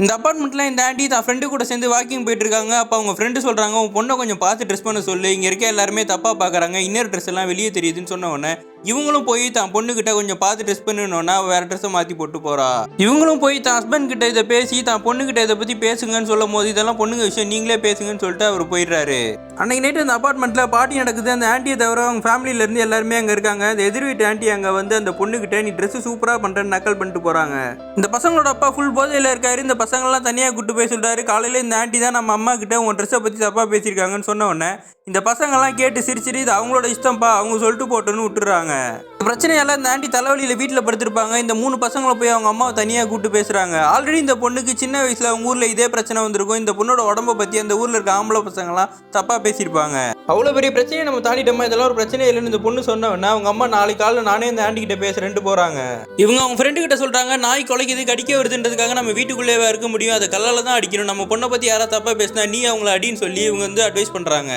இந்த அபார்ட்மெண்ட்ல இந்த ஆண்டி தான் ஃப்ரெண்டு கூட சேர்ந்து வாக்கிங் போயிட்டு இருக்காங்க. அப்போ அவங்க ஃப்ரெண்டு சொல்றாங்க, உன் பொண்ணை கொஞ்சம் பார்த்து ட்ரெஸ் பண்ண சொல்லு, இங்க இருக்க எல்லாருமே தப்பா பாக்குறாங்க, இன்னர் ட்ரெஸ் எல்லாம் வெளியே தெரியுதுன்னு சொன்ன உடனே இவங்களும் போய் தான் பொண்ணுகிட்ட கொஞ்சம் பார்த்து ட்ரெஸ் பண்ணணும்னா வேற ட்ரெஸ்ஸை மாற்றி போட்டு போறா. இவங்களும் போய் தான் ஹஸ்பண்ட் கிட்ட இதை பேசி தான் பொண்ணுகிட்ட இதை பற்றி பேசுங்கன்னு சொல்லும் போது இதெல்லாம் பொண்ணுங்க விஷயம், நீங்களே பேசுங்கன்னு சொல்லிட்டு அவர் போயிடுறாரு. அன்னைக்கு நைட்டு அந்த அபார்ட்மெண்ட்டில் பார்ட்டி நடக்குது. அந்த ஆண்டியை தவிர அவங்க ஃபேமிலியிலேருந்து எல்லாருமே அங்கே இருக்காங்க. அந்த எதிர் வீட்டு ஆண்டி அங்கே வந்து அந்த பொண்ணுகிட்ட நீ ட்ரெஸ் சூப்பராக பண்ணுறேன்னு நக்கல் பண்ணிட்டு போகிறாங்க. இந்த பசங்களோட அப்பா ஃபுல் போதையில் இருக்காரு. இந்த பசங்கள்லாம் தனியாக கூட்டு போய் சொல்கிறாரு, காலையில் இந்த ஆண்டி தான் நம்ம அம்மா கிட்ட உன் ட்ரெஸ்ஸை பற்றி தப்பாக பேசியிருக்காங்கன்னு சொன்ன உடனே இந்த பசங்கள்லாம் கேட்டு சிரிச்சிரி இது அவங்களோட இஷ்டம்ப்பா, அவங்க சொல்லிட்டு போட்டோன்னு விட்டுறாங்க. பிரச்சனையெல்லாம் இந்த ஆண்டி தலைவலியில் வீட்டில் படுத்திருப்பாங்க. இந்த 3 பசங்களை போய் அவங்க அம்மாவை தனியாக கூப்பிட்டு பேசுகிறாங்க. ஆல்ரெடி இந்த பொண்ணுக்கு சின்ன வயசில் அவங்க ஊரில் இதே பிரச்சனை வந்திருக்கும். இந்த பொண்ணோட உடம்பை பற்றி அந்த ஊரில் இருக்க ஆம்பளை பசங்களாம் தப்பாக பேசியிருப்பாங்க. அவ்வளோ பெரிய பிரச்சனையை நம்ம தாண்டிட்டோமா, இதெல்லாம் ஒரு பிரச்சனை இல்லைன்னு இந்த பொண்ணு சொன்னவொன்னே அவங்க அம்மா நாளைக்கு காலையில் நானே இந்த ஆண்டி கிட்ட பேசுறேன்ட்டு போகிறாங்க. இவங்க அவங்க ஃப்ரெண்டு கிட்ட சொல்கிறாங்க, நாய் குலைக்குது கடிக்க வருதுன்றதுக்காக நம்ம வீட்டுக்குள்ளேயே இருக்க முடியும், அதை கல்லால் தான் அடிக்கணும், நம்ம பொண்ணை பற்றி யாராவது தப்பாக பேசினா நீ அவங்கள அடின்னு சொல்லி இவங்க வந்து அட்வைஸ் பண்ணுறாங்க.